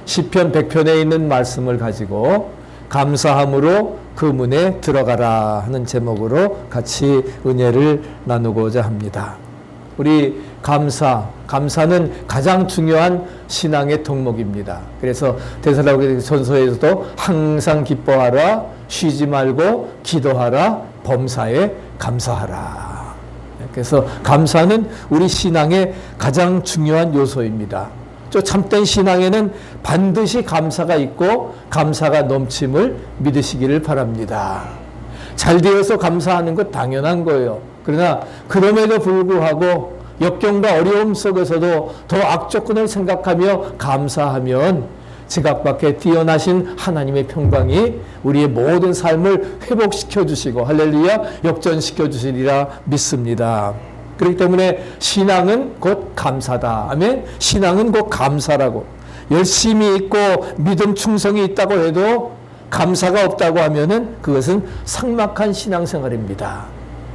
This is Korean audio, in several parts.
시편 100편에 있는 말씀을 가지고 감사함으로 그 문에 들어가라 하는 제목으로 같이 은혜를 나누고자 합니다. 우리 감사는 가장 중요한 신앙의 덕목입니다. 그래서 데살로니가전서에서도 항상 기뻐하라, 쉬지 말고 기도하라, 범사에 감사하라. 그래서 감사는 우리 신앙의 가장 중요한 요소입니다. 참된 신앙에는 반드시 감사가 있고 감사가 넘침을 믿으시기를 바랍니다. 잘 되어서 감사하는 것 당연한 거예요. 그러나 그럼에도 불구하고 역경과 어려움 속에서도 더 악조건을 생각하며 감사하면 지각밖에 뛰어나신 하나님의 평강이 우리의 모든 삶을 회복시켜 주시고 할렐루야 역전시켜 주시리라 믿습니다. 그렇기 때문에 신앙은 곧 감사다. 아멘. 신앙은 곧 감사라고. 열심히 있고 믿음 충성이 있다고 해도 감사가 없다고 하면은 그것은 삭막한 신앙생활입니다.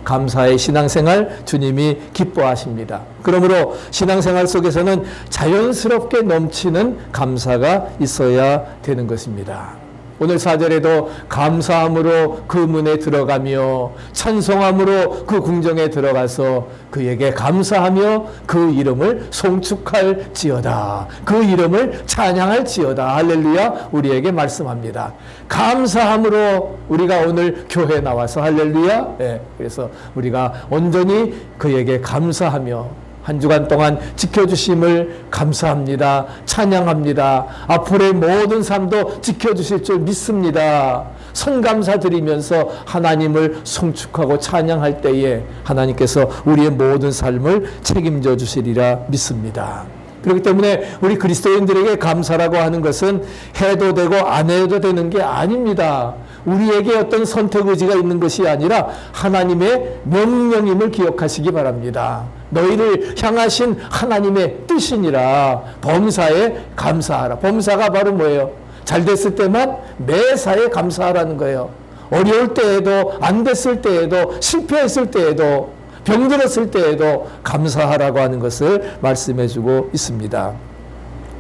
감사의 신앙생활 주님이 기뻐하십니다. 그러므로 신앙생활 속에서는 자연스럽게 넘치는 감사가 있어야 되는 것입니다. 오늘 4절에도 감사함으로 그 문에 들어가며 찬송함으로 그 궁정에 들어가서 그에게 감사하며 그 이름을 송축할지어다. 그 이름을 찬양할지어다. 할렐루야 우리에게 말씀합니다. 감사함으로 우리가 오늘 교회에 나와서 할렐루야 그래서 우리가 온전히 그에게 감사하며 한 주간 동안 지켜주심을 감사합니다. 찬양합니다. 앞으로의 모든 삶도 지켜주실 줄 믿습니다. 선감사 드리면서 하나님을 송축하고 찬양할 때에 하나님께서 우리의 모든 삶을 책임져 주시리라 믿습니다. 그렇기 때문에 우리 그리스도인들에게 감사라고 하는 것은 해도 되고 안 해도 되는 게 아닙니다. 우리에게 어떤 선택 의지가 있는 것이 아니라 하나님의 명령임을 기억하시기 바랍니다. 너희를 향하신 하나님의 뜻이니라. 범사에 감사하라. 범사가 바로 뭐예요? 잘 됐을 때만 매사에 감사하라는 거예요. 어려울 때에도 안 됐을 때에도 실패했을 때에도 병들었을 때에도 감사하라고 하는 것을 말씀해 주고 있습니다.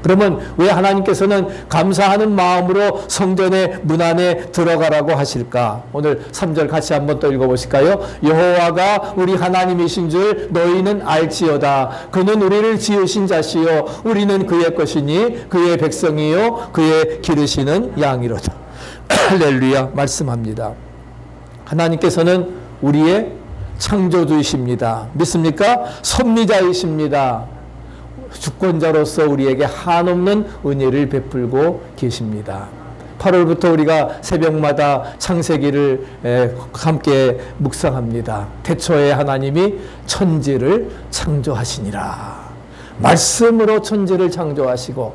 그러면 왜 하나님께서는 감사하는 마음으로 성전의 문 안에 들어가라고 하실까? 오늘 3절 같이 한번 또 읽어보실까요? 여호와가 우리 하나님이신 줄 너희는 알지어다. 그는 우리를 지으신 자시요 우리는 그의 것이니 그의 백성이요 그의 기르시는 양이로다. 할렐루야 말씀합니다. 하나님께서는 우리의 창조주이십니다. 믿습니까? 섭리자이십니다. 주권자로서 우리에게 한없는 은혜를 베풀고 계십니다. 8월부터 우리가 새벽마다 창세기를 함께 묵상합니다. 태초에 하나님이 천지를 창조하시니라. 말씀으로 천지를 창조하시고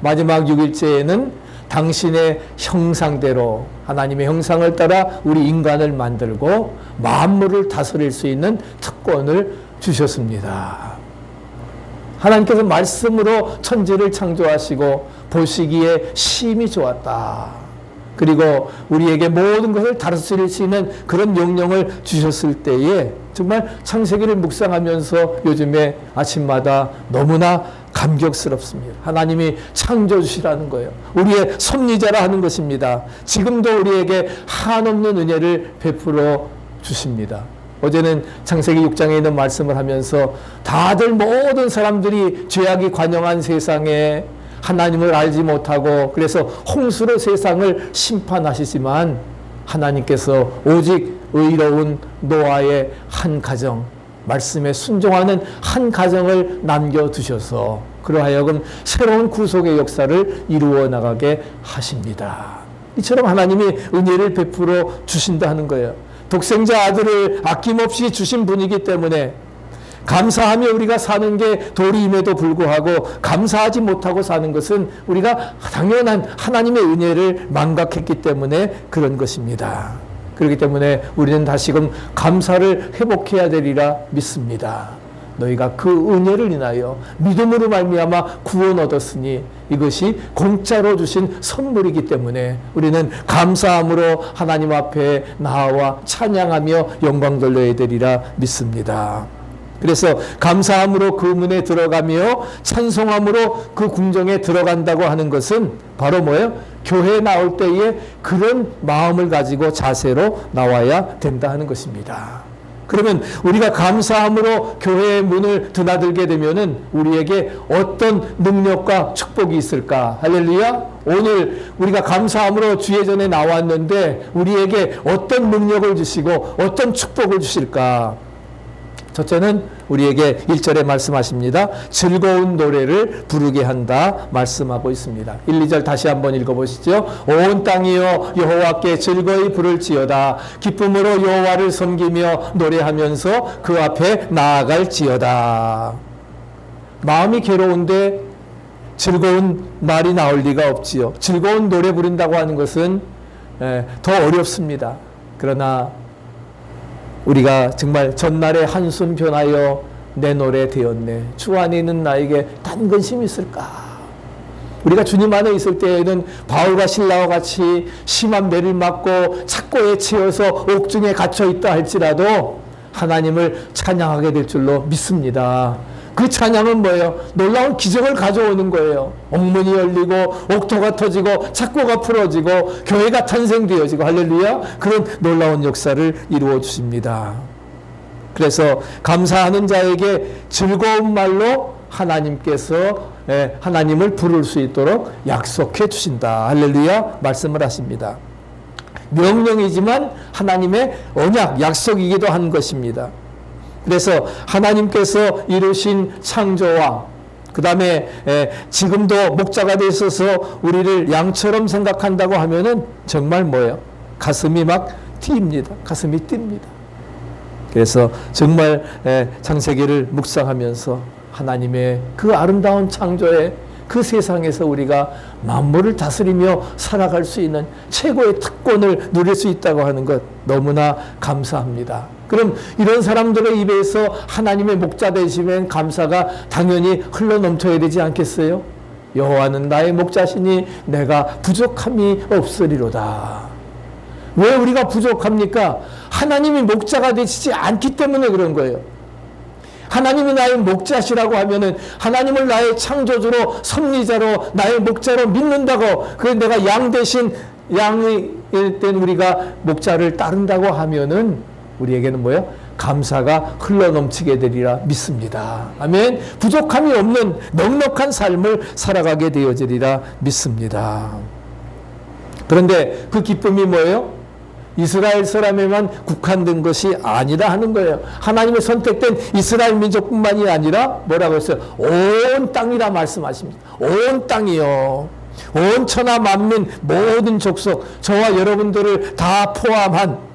마지막 6일째에는 당신의 형상대로 하나님의 형상을 따라 우리 인간을 만들고 만물을 다스릴 수 있는 특권을 주셨습니다. 하나님께서 말씀으로 천지를 창조하시고 보시기에 심히 좋았다. 그리고 우리에게 모든 것을 다스릴 수 있는 그런 명령을 주셨을 때에 정말 창세기를 묵상하면서 요즘에 아침마다 너무나 감격스럽습니다. 하나님이 창조주시라는 거예요. 우리의 섭리자라 하는 것입니다. 지금도 우리에게 한없는 은혜를 베풀어 주십니다. 어제는 창세기 6장에 있는 말씀을 하면서 다들 모든 사람들이 죄악이 관영한 세상에 하나님을 알지 못하고 그래서 홍수로 세상을 심판하시지만 하나님께서 오직 의로운 노아의 한 가정 말씀에 순종하는 한 가정을 남겨두셔서 그러하여금 새로운 구속의 역사를 이루어 나가게 하십니다. 이처럼 하나님이 은혜를 베풀어 주신다 하는 거예요. 독생자 아들을 아낌없이 주신 분이기 때문에 감사하며 우리가 사는 게 도리임에도 불구하고 감사하지 못하고 사는 것은 우리가 당연한 하나님의 은혜를 망각했기 때문에 그런 것입니다. 그렇기 때문에 우리는 다시금 감사를 회복해야 되리라 믿습니다. 너희가 그 은혜를 인하여 믿음으로 말미암아 구원 얻었으니 이것이 공짜로 주신 선물이기 때문에 우리는 감사함으로 하나님 앞에 나와 찬양하며 영광 돌려야 되리라 믿습니다. 그래서 감사함으로 그 문에 들어가며 찬송함으로 그 궁정에 들어간다고 하는 것은 바로 뭐예요? 교회에 나올 때에 그런 마음을 가지고 자세로 나와야 된다 하는 것입니다. 그러면 우리가 감사함으로 교회의 문을 드나들게 되면은 우리에게 어떤 능력과 축복이 있을까? 할렐루야! 오늘 우리가 감사함으로 주의 전에 나왔는데 우리에게 어떤 능력을 주시고 어떤 축복을 주실까? 첫째는 우리에게 1절에 말씀하십니다. 즐거운 노래를 부르게 한다 말씀하고 있습니다. 1, 2절 다시 한번 읽어보시죠. 온 땅이여 여호와께 즐거이 부를지어다. 기쁨으로 여호와를 섬기며 노래하면서 그 앞에 나아갈지어다. 마음이 괴로운데 즐거운 말이 나올 리가 없지요. 즐거운 노래 부른다고 하는 것은 더 어렵습니다. 그러나 우리가 정말 전날에 한숨 변하여 내 노래 되었네. 주 안에 있는 나에게 단 근심이 있을까? 우리가 주님 안에 있을 때에는 바울과 신라와 같이 심한 매를 맞고 착고에 치여서 옥중에 갇혀 있다 할지라도 하나님을 찬양하게 될 줄로 믿습니다. 그 찬양은 뭐예요? 놀라운 기적을 가져오는 거예요. 옥문이 열리고 옥토가 터지고 착고가 풀어지고 교회가 탄생되어지고 할렐루야, 그런 놀라운 역사를 이루어 주십니다. 그래서 감사하는 자에게 즐거운 말로 하나님께서 하나님을 부를 수 있도록 약속해 주신다. 할렐루야 말씀을 하십니다. 명령이지만 하나님의 언약, 약속이기도 한 것입니다. 그래서 하나님께서 이루신 창조와 그 다음에 지금도 목자가 돼 있어서 우리를 양처럼 생각한다고 하면은 정말 뭐예요? 가슴이 막 뜁니다. 가슴이 뜁니다. 그래서 정말 창세기를 묵상하면서 하나님의 그 아름다운 창조에 그 세상에서 우리가 만물을 다스리며 살아갈 수 있는 최고의 특권을 누릴 수 있다고 하는 것 너무나 감사합니다. 그럼 이런 사람들의 입에서 하나님의 목자 되시면 감사가 당연히 흘러넘쳐야 되지 않겠어요? 여호와는 나의 목자시니 내가 부족함이 없으리로다. 왜 우리가 부족합니까? 하나님이 목자가 되시지 않기 때문에 그런 거예요. 하나님이 나의 목자시라고 하면은 하나님을 나의 창조주로 섭리자로 나의 목자로 믿는다고, 그래서 내가 양 대신 양이 된 우리가 목자를 따른다고 하면은 우리에게는 뭐예요? 감사가 흘러넘치게 되리라 믿습니다. 아멘. 부족함이 없는 넉넉한 삶을 살아가게 되어지리라 믿습니다. 그런데 그 기쁨이 뭐예요? 이스라엘 사람에만 국한된 것이 아니라 하는 거예요. 하나님의 선택된 이스라엘 민족뿐만이 아니라 뭐라고 했어요? 온 땅이라 말씀하십니다. 온 땅이요. 온 천하 만민 모든 족속 저와 여러분들을 다 포함한,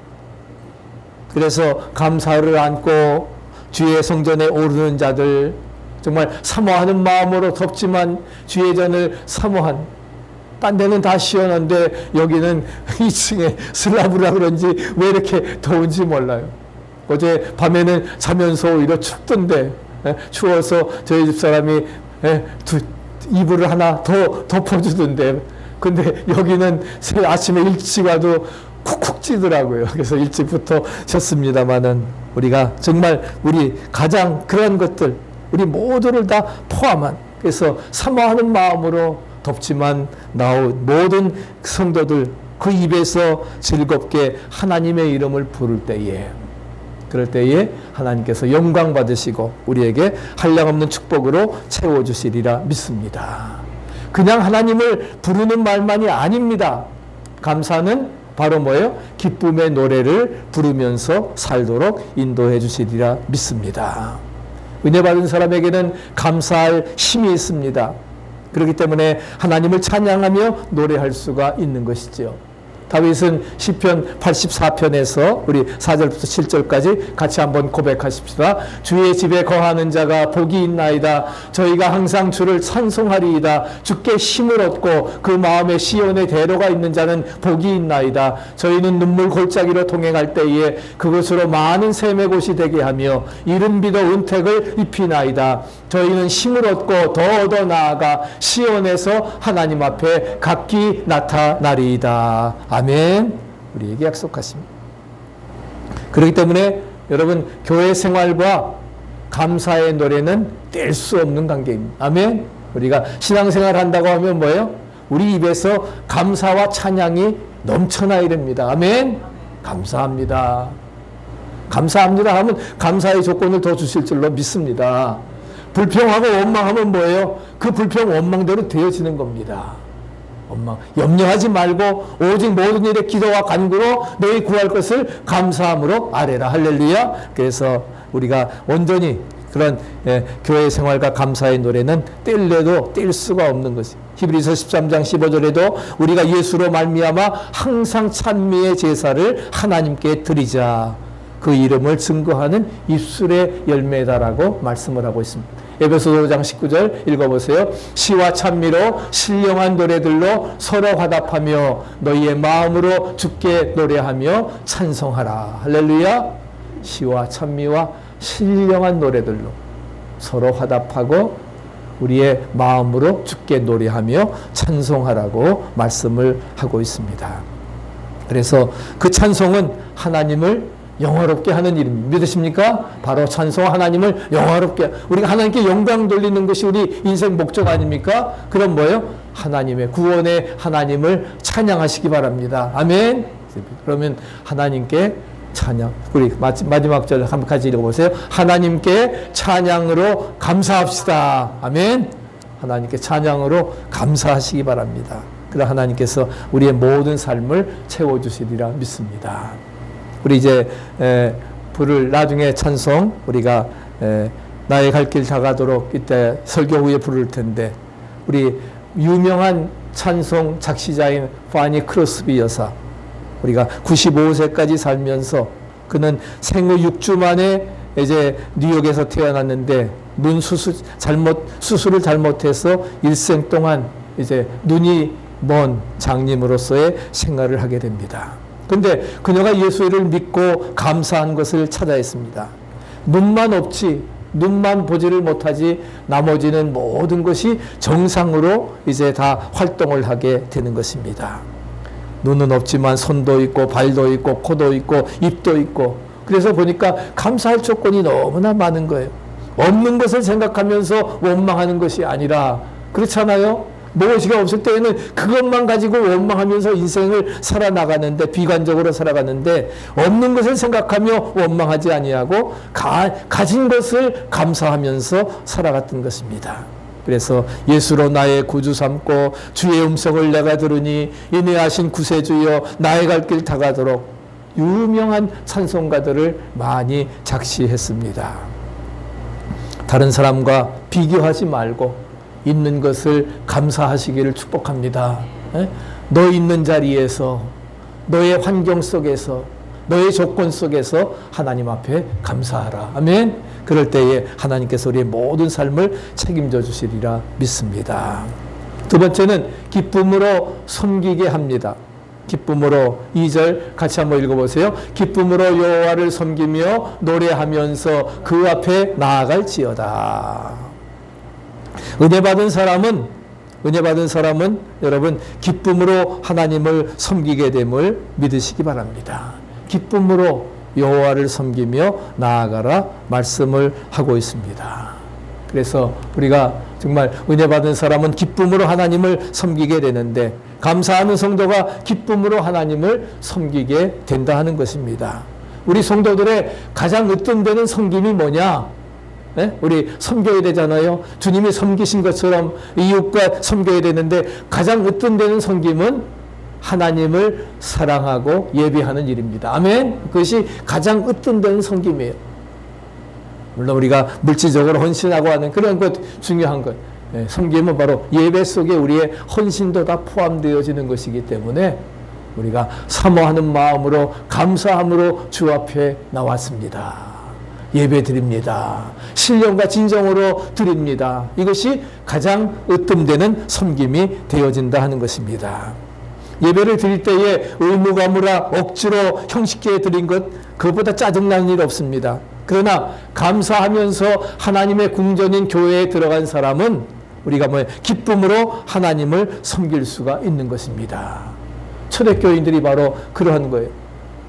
그래서 감사를 안고 주의 성전에 오르는 자들, 정말 사모하는 마음으로 덥지만 주의 전을 사모한, 딴 데는 다 시원한데 여기는 2층에 슬라브라 그런지 왜 이렇게 더운지 몰라요. 어제 밤에는 자면서 오히려 춥던데 추워서 저희 집사람이 이불을 하나 더 덮어주던데, 근데 여기는 아침에 일찍 와도 쿡쿡 찌더라고요. 그래서 일찍부터 잤습니다마는 우리가 정말 우리 가장 그런 것들 우리 모두를 다 포함한, 그래서 사모하는 마음으로 덥지만 나온 모든 성도들 그 입에서 즐겁게 하나님의 이름을 부를 때에, 그럴 때에 하나님께서 영광 받으시고 우리에게 한량없는 축복으로 채워주시리라 믿습니다. 그냥 하나님을 부르는 말만이 아닙니다. 감사는 바로 뭐예요? 기쁨의 노래를 부르면서 살도록 인도해 주시리라 믿습니다. 은혜 받은 사람에게는 감사할 힘이 있습니다. 그렇기 때문에 하나님을 찬양하며 노래할 수가 있는 것이지요. 다윗은 시편 84편에서 우리 4절부터 7절까지 같이 한번 고백하십시다. 주의 집에 거하는 자가 복이 있나이다. 저희가 항상 주를 찬송하리이다. 주께 힘을 얻고 그 마음에 시온의 대로가 있는 자는 복이 있나이다. 저희는 눈물 골짜기로 통행할 때에 그것으로 많은 샘의 곳이 되게 하며 이른 비도 은택을 입히나이다. 저희는 힘을 얻고 더 나아가 시온에서 하나님 앞에 각기 나타나리이다. 아멘. 우리에게 약속하십니다. 그렇기 때문에 여러분 교회 생활과 감사의 노래는 뗄 수 없는 관계입니다. 아멘. 우리가 신앙생활 한다고 하면 뭐예요? 우리 입에서 감사와 찬양이 넘쳐나야 됩니다. 아멘. 감사합니다. 감사합니다 하면 감사의 조건을 더 주실 줄로 믿습니다. 불평하고 원망하면 뭐예요? 그 불평 원망대로 되어지는 겁니다. 원망 염려하지 말고 오직 모든 일에 기도와 간구로 너희 구할 것을 감사함으로 아뢰라. 할렐루야. 그래서 우리가 온전히 그런 교회 생활과 감사의 노래는 뗄래도 뗄 수가 없는 것이. 히브리서 13장 15절에도 우리가 예수로 말미암아 항상 찬미의 제사를 하나님께 드리자. 그 이름을 증거하는 입술의 열매다라고 말씀을 하고 있습니다. 에베소 5장 19절 읽어보세요. 시와 찬미로 신령한 노래들로 서로 화답하며 너희의 마음으로 주께 노래하며 찬송하라. 할렐루야. 시와 찬미와 신령한 노래들로 서로 화답하고 우리의 마음으로 주께 노래하며 찬송하라고 말씀을 하고 있습니다. 그래서 그 찬송은 하나님을 영화롭게 하는 일입니다. 믿으십니까? 바로 찬송 하나님을 영화롭게, 우리가 하나님께 영광 돌리는 것이 우리 인생 목적 아닙니까? 그럼 뭐예요? 하나님의 구원의 하나님을 찬양하시기 바랍니다. 아멘. 그러면 하나님께 찬양, 우리 마지막 절 한 가지 읽어보세요. 하나님께 찬양으로 감사합시다. 아멘. 하나님께 찬양으로 감사하시기 바랍니다. 그럼 하나님께서 우리의 모든 삶을 채워주시리라 믿습니다. 우리 이제 부를 나중에 찬송 우리가 나의 갈 길 다가도록 이때 설교 후에 부를 텐데, 우리 유명한 찬송 작시자인 파니 크로스비 여사, 우리가 95세까지 살면서 그는 생후 6주 만에 이제 뉴욕에서 태어났는데 수술을 잘못해서 일생 동안 이제 눈이 먼 장님으로서의 생활을 하게 됩니다. 근데 그녀가 예수를 믿고 감사한 것을 찾아했습니다. 눈만 없지, 눈만 보지를 못하지 나머지는 모든 것이 정상으로 이제 다 활동을 하게 되는 것입니다. 눈은 없지만 손도 있고 발도 있고 코도 있고 입도 있고, 그래서 보니까 감사할 조건이 너무나 많은 거예요. 없는 것을 생각하면서 원망하는 것이 아니라, 그렇잖아요. 무엇이가 없을 때에는 그것만 가지고 원망하면서 인생을 살아나가는데, 비관적으로 살아가는데, 없는 것을 생각하며 원망하지 아니하고 가진 것을 감사하면서 살아갔던 것입니다. 그래서 예수로 나의 구주 삼고 주의 음성을 내가 들으니 인내하신 구세주여 나의 갈 길 다가도록 유명한 찬송가들을 많이 작시했습니다. 다른 사람과 비교하지 말고 있는 것을 감사하시기를 축복합니다. 너 있는 자리에서, 너의 환경 속에서, 너의 조건 속에서 하나님 앞에 감사하라. 아멘. 그럴 때에 하나님께서 우리의 모든 삶을 책임져 주시리라 믿습니다. 두 번째는 기쁨으로 섬기게 합니다. 기쁨으로 2절 같이 한번 읽어보세요. 기쁨으로 여호와를 섬기며 노래하면서 그 앞에 나아갈지어다. 은혜 받은 사람은 여러분 기쁨으로 하나님을 섬기게 됨을 믿으시기 바랍니다. 기쁨으로 여호와를 섬기며 나아가라 말씀을 하고 있습니다. 그래서 우리가 정말 은혜 받은 사람은 기쁨으로 하나님을 섬기게 되는데, 감사하는 성도가 기쁨으로 하나님을 섬기게 된다 하는 것입니다. 우리 성도들의 가장 으뜸되는 섬김이 뭐냐? 우리 섬겨야 되잖아요. 주님이 섬기신 것처럼 이웃과 섬겨야 되는데, 가장 으뜸되는 섬김은 하나님을 사랑하고 예배하는 일입니다. 아멘. 그것이 가장 으뜸되는 섬김이에요. 물론 우리가 물질적으로 헌신하고 하는 그런 것 중요한 것, 섬김은 바로 예배 속에 우리의 헌신도 다 포함되어지는 것이기 때문에 우리가 사모하는 마음으로 감사함으로 주 앞에 나왔습니다. 예배 드립니다. 신령과 진정으로 드립니다. 이것이 가장 으뜸되는 섬김이 되어진다 하는 것입니다. 예배를 드릴 때에 의무감으로 억지로 형식계에 드린 것, 그것보다 짜증나는 일 없습니다. 그러나 감사하면서 하나님의 궁전인 교회에 들어간 사람은 우리가 기쁨으로 하나님을 섬길 수가 있는 것입니다. 초대교인들이 바로 그러한 거예요.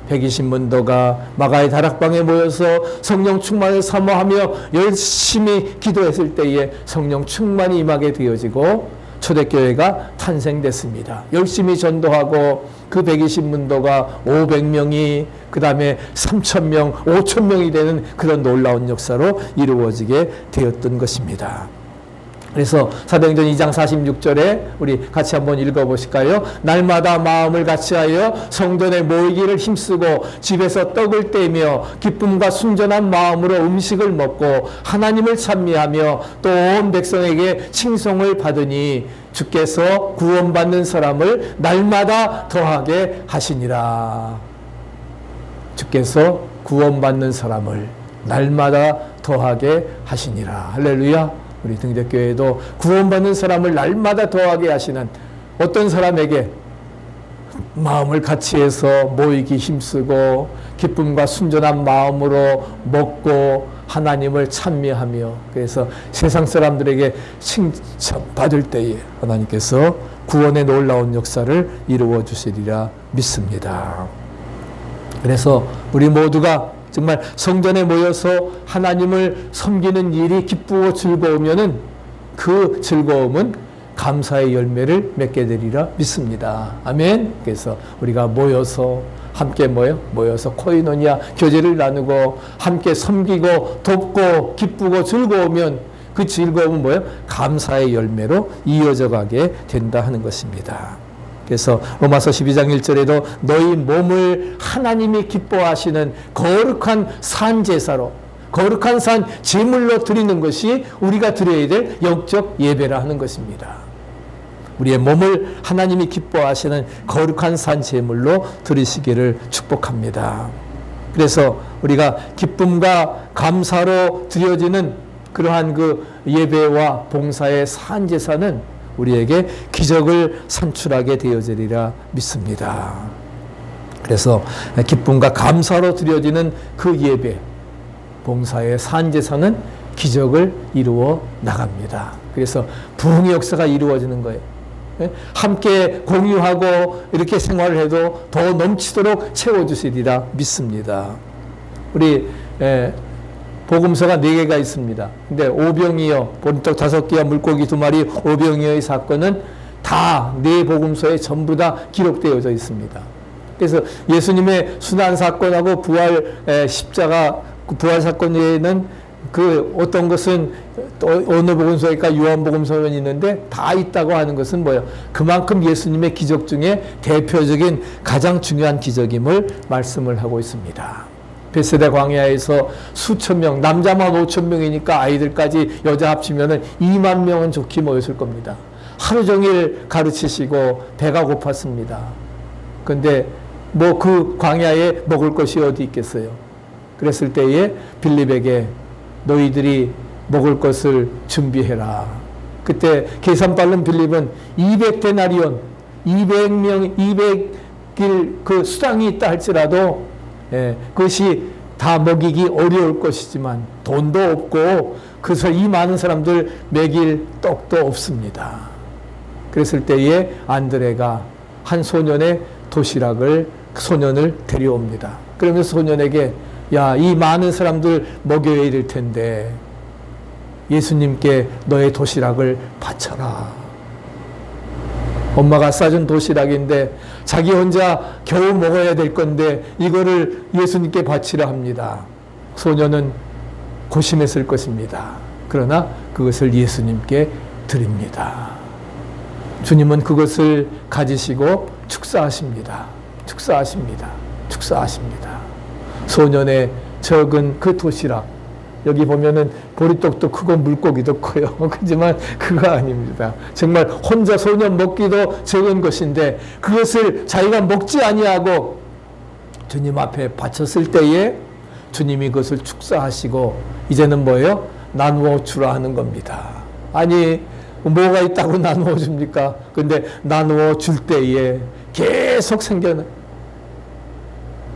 120문도가 마가의 다락방에 모여서 성령 충만을 사모하며 열심히 기도했을 때에 성령 충만이 임하게 되어지고 초대교회가 탄생됐습니다. 열심히 전도하고 그 120문도가 500명이 그 다음에 3,000명, 5,000명이 되는 그런 놀라운 역사로 이루어지게 되었던 것입니다. 그래서 사도행전 2장 46절에 우리 같이 한번 읽어보실까요? 날마다 마음을 같이하여 성전에 모이기를 힘쓰고 집에서 떡을 떼며 기쁨과 순전한 마음으로 음식을 먹고 하나님을 찬미하며 또 온 백성에게 칭송을 받으니 주께서 구원받는 사람을 날마다 더하게 하시니라. 주께서 구원받는 사람을 날마다 더하게 하시니라. 할렐루야. 우리 등대교회도 구원받는 사람을 날마다 더하게 하시는 어떤 사람에게 마음을 같이해서 모이기 힘쓰고 기쁨과 순전한 마음으로 먹고 하나님을 찬미하며 그래서 세상 사람들에게 칭찬받을 때에 하나님께서 구원의 놀라운 역사를 이루어 주시리라 믿습니다. 그래서 우리 모두가 정말 성전에 모여서 하나님을 섬기는 일이 기쁘고 즐거우면은 그 즐거움은 감사의 열매를 맺게 되리라 믿습니다. 아멘. 그래서 우리가 모여서 함께 모여서 코이노니아 교제를 나누고 함께 섬기고 돕고 기쁘고 즐거우면 그 즐거움은 뭐예요? 감사의 열매로 이어져 가게 된다 하는 것입니다. 그래서 로마서 12장 1절에도 너희 몸을 하나님이 기뻐하시는 거룩한 산 제사로 거룩한 산 제물로 드리는 것이 우리가 드려야 될 영적 예배라 하는 것입니다. 우리의 몸을 하나님이 기뻐하시는 거룩한 산 제물로 드리시기를 축복합니다. 그래서 우리가 기쁨과 감사로 드려지는 그러한 그 예배와 봉사의 산 제사는 우리에게 기적을 산출하게 되어지리라 믿습니다. 그래서 기쁨과 감사로 드려지는 그 예배, 봉사의 산제사는 기적을 이루어 나갑니다. 그래서 부흥의 역사가 이루어지는 거예요. 함께 공유하고 이렇게 생활을 해도 더 넘치도록 채워주시리라 믿습니다. 우리 복음서가 4개가 있습니다. 근데 오병이어, 본떡 5개와 물고기 2마리 오병이어의 사건은 다 4복음서에 전부 다 기록되어져 있습니다. 그래서 예수님의 순환 사건하고 부활 십자가 부활 사건 외에는 그 어떤 것은 또 어느 복음서일까 요한복음서는 있는데 다 있다고 하는 것은 뭐예요? 그만큼 예수님의 기적 중에 대표적인 가장 중요한 기적임을 말씀을 하고 있습니다. 베세다 광야에서 수천 명, 남자만 5천 명이니까 아이들까지 여자 합치면은 2만 명은 좋게 모였을 겁니다. 하루 종일 가르치시고 배가 고팠습니다. 근데 뭐 그 광야에 먹을 것이 어디 있겠어요? 그랬을 때에 빌립에게 너희들이 먹을 것을 준비해라. 그때 계산 빠른 빌립은 200데나리온, 200명, 200길 그 수당이 있다 할지라도 그것이 다 먹이기 어려울 것이지만 돈도 없고 그래서 이 많은 사람들 먹일 떡도 없습니다. 그랬을 때에 안드레가 한 소년의 도시락을 소년을 데려옵니다. 그러면서 소년에게 야, 이 많은 사람들 먹여야 될 텐데 예수님께 너의 도시락을 바쳐라. 엄마가 싸준 도시락인데 자기 혼자 겨우 먹어야 될 건데 이거를 예수님께 바치라 합니다. 소년은 고심했을 것입니다. 그러나 그것을 예수님께 드립니다. 주님은 그것을 가지시고 축사하십니다. 축사하십니다. 축사하십니다. 소년의 적은 그 도시락, 여기 보면은 보리떡도 크고 물고기도 커요. 그렇지만 그거 아닙니다. 정말 혼자 소년 먹기도 적은 것인데 그것을 자기가 먹지 아니하고 주님 앞에 바쳤을 때에 주님이 그것을 축사하시고 이제는 뭐예요? 나누어 주라 하는 겁니다. 아니 뭐가 있다고 나누어 줍니까? 근데 나누어 줄 때에 계속 생겨나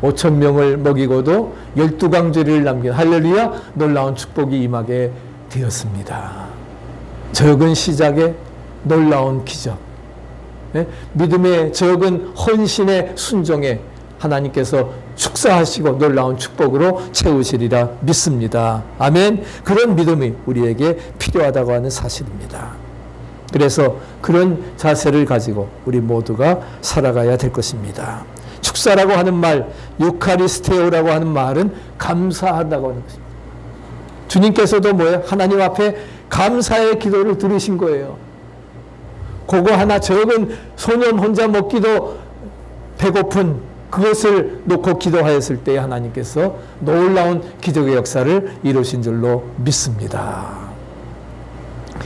5천 명을 먹이고도 12강제를 남긴 할렐루야 놀라운 축복이 임하게 되었습니다. 적은 시작에 놀라운 기적, 믿음의 적은 헌신의 순종에 하나님께서 축사하시고 놀라운 축복으로 채우시리라 믿습니다. 아멘. 그런 믿음이 우리에게 필요하다고 하는 사실입니다. 그래서 그런 자세를 가지고 우리 모두가 살아가야 될 것입니다. 축사라고 하는 말, 유카리스테오라고 하는 말은 감사한다고 하는 것입니다. 주님께서도 뭐예요? 하나님 앞에 감사의 기도를 들으신 거예요. 그거 하나 적은 소년 혼자 먹기도 배고픈 그것을 놓고 기도하였을 때 하나님께서 놀라운 기적의 역사를 이루신 줄로 믿습니다.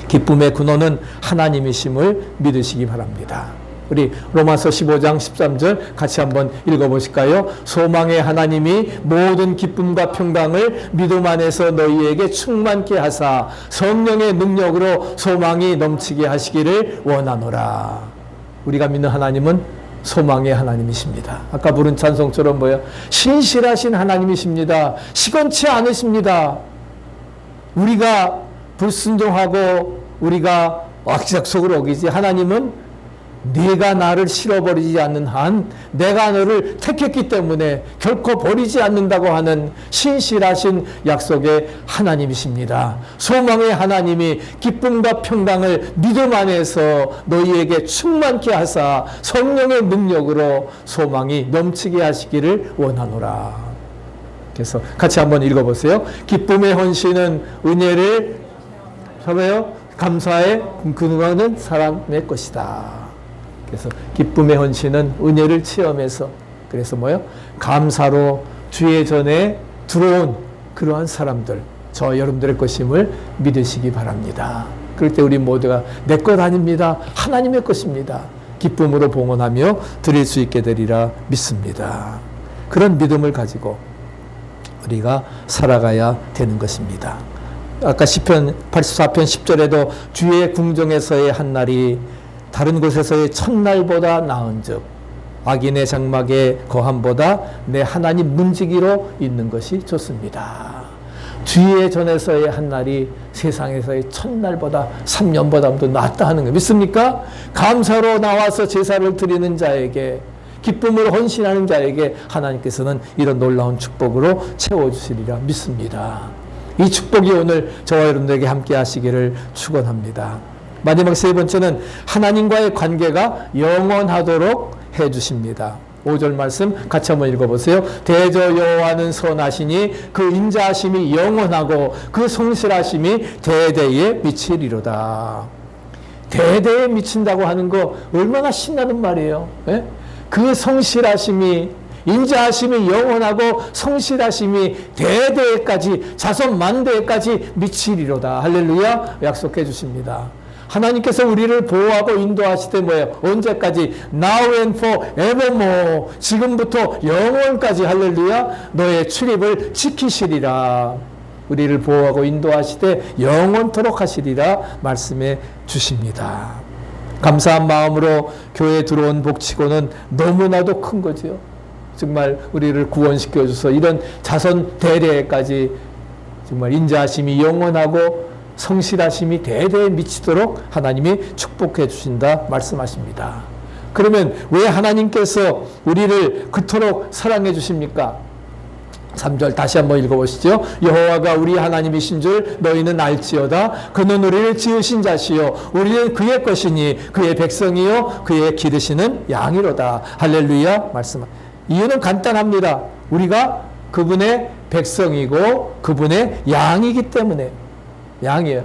기쁨의 근원은 하나님이심을 믿으시기 바랍니다. 우리 로마서 15장 13절 같이 한번 읽어보실까요? 소망의 하나님이 모든 기쁨과 평강을 믿음 안에서 너희에게 충만케 하사 성령의 능력으로 소망이 넘치게 하시기를 원하노라. 우리가 믿는 하나님은 소망의 하나님이십니다. 아까 부른 찬송처럼 뭐예요? 신실하신 하나님이십니다. 시건치 않으십니다. 우리가 불순종하고 우리가 악착속을 어기지 하나님은 네가 나를 실어버리지 않는 한 내가 너를 택했기 때문에 결코 버리지 않는다고 하는 신실하신 약속의 하나님이십니다. 소망의 하나님이 기쁨과 평강을 믿음 안에서 너희에게 충만케 하사 성령의 능력으로 소망이 넘치게 하시기를 원하노라. 그래서 같이 한번 읽어보세요. 기쁨의 헌신은 은혜를 잡아요. 감사의 근원은 사람의 것이다. 그래서 기쁨의 헌신은 은혜를 체험해서 그래서 뭐요? 감사로 주의 전에 들어온 그러한 사람들, 저 여러분들의 것임을 믿으시기 바랍니다. 그럴 때 우리 모두가 내 것 아닙니다. 하나님의 것입니다. 기쁨으로 봉헌하며 드릴 수 있게 되리라 믿습니다. 그런 믿음을 가지고 우리가 살아가야 되는 것입니다. 아까 시편 84편 10절에도 주의 궁정에서의 한 날이 다른 곳에서의 첫날보다 나은즉 악인의 장막의 거함보다 내 하나님 문지기로 있는 것이 좋습니다. 주의 전에서의 한 날이 세상에서의 첫날보다 3년보다도 낫다 하는 거 믿습니까? 감사로 나와서 제사를 드리는 자에게 기쁨을 헌신하는 자에게 하나님께서는 이런 놀라운 축복으로 채워주시리라 믿습니다. 이 축복이 오늘 저와 여러분들에게 함께 하시기를 축원합니다. 마지막 세 번째는 하나님과의 관계가 영원하도록 해주십니다. 5절 말씀 같이 한번 읽어보세요. 대저 여호와는 선하시니 그 인자하심이 영원하고 그 성실하심이 대대에 미치리로다. 대대에 미친다고 하는 거 얼마나 신나는 말이에요. 예? 그 성실하심이 인자하심이 영원하고 성실하심이 대대까지 자손 만대까지 미치리로다. 할렐루야 약속해 주십니다. 하나님께서 우리를 보호하고 인도하시되 뭐예요? 언제까지? Now and forevermore. 지금부터 영원까지 할렐루야 너의 출입을 지키시리라. 우리를 보호하고 인도하시되 영원토록 하시리라 말씀해 주십니다. 감사한 마음으로 교회에 들어온 복치고는 너무나도 큰 거죠. 정말 우리를 구원시켜 줘서 이런 자손 대대까지 정말 인자하심이 영원하고 성실하심이 대대에 미치도록 하나님이 축복해 주신다 말씀하십니다. 그러면 왜 하나님께서 우리를 그토록 사랑해 주십니까? 3절 다시 한번 읽어보시죠. 여호와가 우리 하나님이신 줄 너희는 알지어다. 그는 우리를 지으신 자시요 우리는 그의 것이니 그의 백성이요 그의 기르시는 양이로다. 할렐루야 말씀. 이유는 간단합니다. 우리가 그분의 백성이고 그분의 양이기 때문에 양이에요.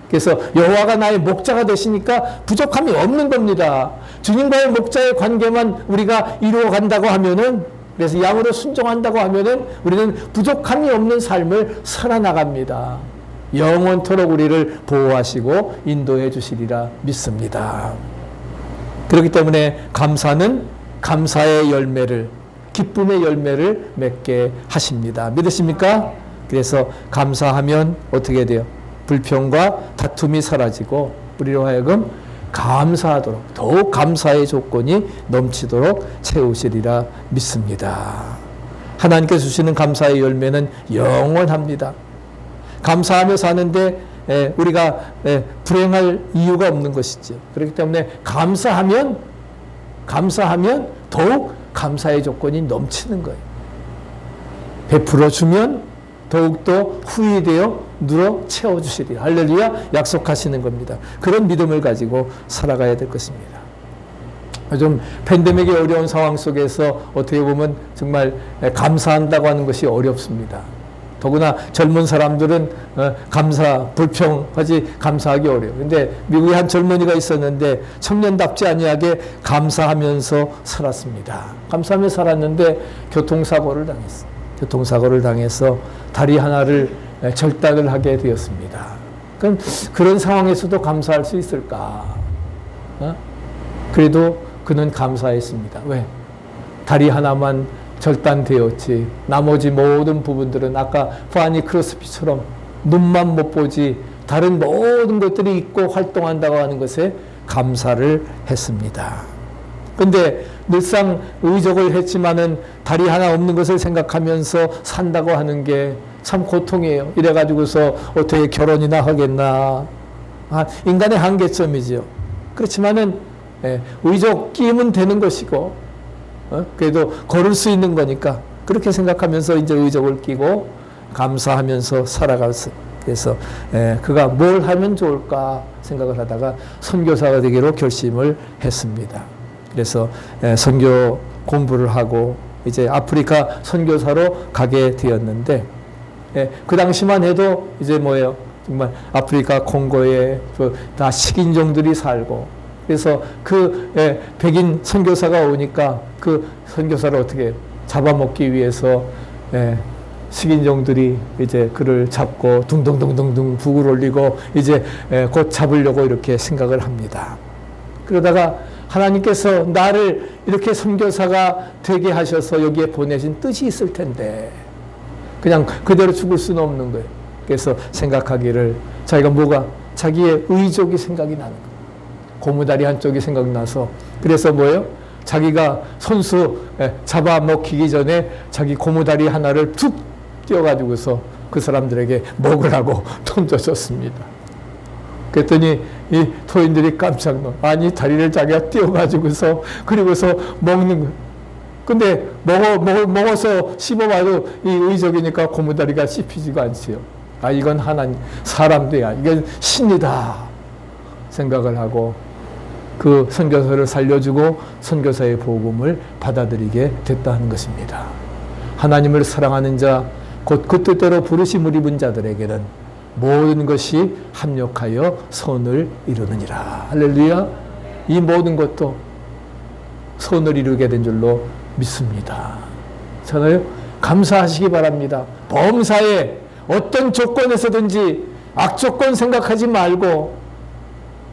그래서 여호와가 나의 목자가 되시니까 부족함이 없는 겁니다. 주님과의 목자의 관계만 우리가 이루어 간다고 하면은 그래서 양으로 순종한다고 하면은 우리는 부족함이 없는 삶을 살아나갑니다. 영원토록 우리를 보호하시고 인도해 주시리라 믿습니다. 그렇기 때문에 감사는 감사의 열매를 기쁨의 열매를 맺게 하십니다. 믿으십니까? 그래서 감사하면 어떻게 돼요? 불평과 다툼이 사라지고 우리로 하여금 감사하도록 더욱 감사의 조건이 넘치도록 채우시리라 믿습니다. 하나님께서 주시는 감사의 열매는 영원합니다. 감사하며 사는데 우리가 불행할 이유가 없는 것이죠. 그렇기 때문에 감사하면 더욱 감사의 조건이 넘치는 거예요. 베풀어 주면 더욱더 후히 되어 누러 채워주시리라. 할렐루야. 약속하시는 겁니다. 그런 믿음을 가지고 살아가야 될 것입니다. 좀 팬데믹의 어려운 상황 속에서 어떻게 보면 정말 감사한다고 하는 것이 어렵습니다. 더구나 젊은 사람들은 불평하지 감사하기 어려워요. 근데 미국에 한 젊은이가 있었는데 청년답지 아니하게 감사하면서 살았습니다. 감사하면서 살았는데 교통사고를 당했어요. 교통사고를 당해서 다리 하나를 절단을 하게 되었습니다. 그럼 그런 상황에서도 감사할 수 있을까? 그래도 그는 감사했습니다. 왜? 다리 하나만 절단되었지 나머지 모든 부분들은 아까 파니 크로스비처럼 눈만 못 보지 다른 모든 것들이 있고 활동한다고 하는 것에 감사를 했습니다. 근데 늘상 의적을 했지만은 다리 하나 없는 것을 생각하면서 산다고 하는 게 참 고통이에요. 이래가지고서 어떻게 결혼이나 하겠나. 인간의 한계점이죠. 그렇지만은 의적 끼면 되는 것이고 그래도 걸을 수 있는 거니까 그렇게 생각하면서 이제 의적을 끼고 감사하면서 살아갔어요. 그래서 그가 뭘 하면 좋을까 생각을 하다가 선교사가 되기로 결심을 했습니다. 그래서 선교 공부를 하고 이제 아프리카 선교사로 가게 되었는데 그 당시만 해도 이제 뭐예요? 정말 아프리카 콩고에 다 식인종들이 살고 그래서 그 백인 선교사가 오니까 그 선교사를 어떻게 잡아먹기 위해서 식인종들이 이제 그를 잡고 둥둥둥둥둥 북을 올리고 이제 곧 잡으려고 이렇게 생각을 합니다. 그러다가 하나님께서 나를 이렇게 선교사가 되게 하셔서 여기에 보내신 뜻이 있을 텐데 그냥 그대로 죽을 수는 없는 거예요. 그래서 생각하기를 자기의 의족이 생각이 나는 거예요. 고무다리 한쪽이 생각나서 그래서 뭐예요? 자기가 손수 잡아먹히기 전에 자기 고무다리 하나를 툭 띄워가지고서 그 사람들에게 먹으라고 던져줬습니다. 그랬더니 이 토인들이 깜짝 놀라. 아니 다리를 자기가 띄워가지고서 그리고서 먹는 거예요. 근데 먹어서 씹어봐도 이 의적이니까 고무다리가 씹히지가 않지요. 이건 하나님 사람도야. 이건 신이다 생각을 하고 그 선교사를 살려주고 선교사의 복음을 받아들이게 됐다는 것입니다. 하나님을 사랑하는 자, 곧 그 뜻대로 부르심을 입은 자들에게는 모든 것이 합력하여 선을 이루느니라. 할렐루야. 이 모든 것도 선을 이루게 된 줄로 믿습니다. 저는 감사하시기 바랍니다. 범사에 어떤 조건에서든지 악조건 생각하지 말고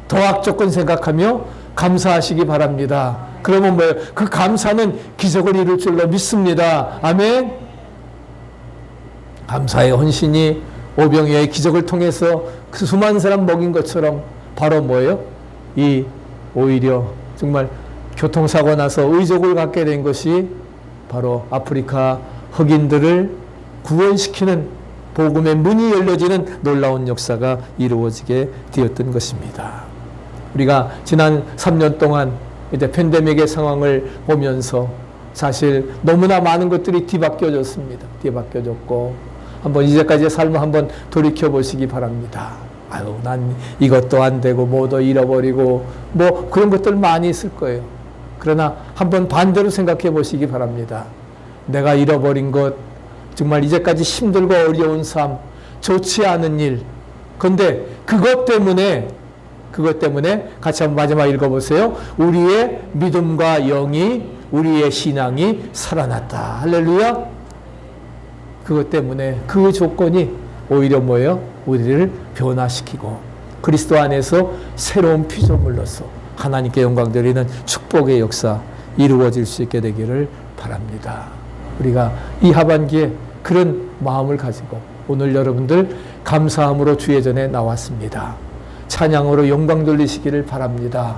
더 악조건 생각하며 감사하시기 바랍니다. 그러면 뭐예요? 그 감사는 기적을 이룰 줄로 믿습니다. 아멘. 감사의 헌신이 오병이어의 기적을 통해서 그 수많은 사람 먹인 것처럼 바로 뭐예요? 이 오히려 정말 교통사고 나서 의족을 갖게 된 것이 바로 아프리카 흑인들을 구원시키는 복음의 문이 열려지는 놀라운 역사가 이루어지게 되었던 것입니다. 우리가 지난 3년 동안 이제 팬데믹의 상황을 보면서 사실 너무나 많은 것들이 뒤바뀌어졌습니다. 뒤바뀌어졌고 한번 이제까지의 삶을 한번 돌이켜 보시기 바랍니다. 난 이것도 안 되고 뭐도 잃어버리고 뭐 그런 것들 많이 있을 거예요. 그러나 한번 반대로 생각해 보시기 바랍니다. 내가 잃어버린 것, 정말 이제까지 힘들고 어려운 삶, 좋지 않은 일. 그런데 그것 때문에 같이 한번 마지막 읽어보세요. 우리의 믿음과 영이, 우리의 신앙이 살아났다. 할렐루야. 그것 때문에 그 조건이 오히려 뭐예요? 우리를 변화시키고 그리스도 안에서 새로운 피조물로서 하나님께 영광 드리는 축복의 역사 이루어질 수 있게 되기를 바랍니다. 우리가 이 하반기에 그런 마음을 가지고 오늘 여러분들 감사함으로 주의 전에 나왔습니다. 찬양으로 영광 돌리시기를 바랍니다.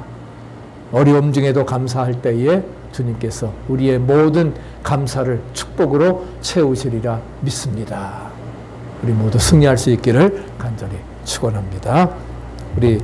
어려움 중에도 감사할 때에 주님께서 우리의 모든 감사를 축복으로 채우시리라 믿습니다. 우리 모두 승리할 수 있기를 간절히 축원합니다. 우리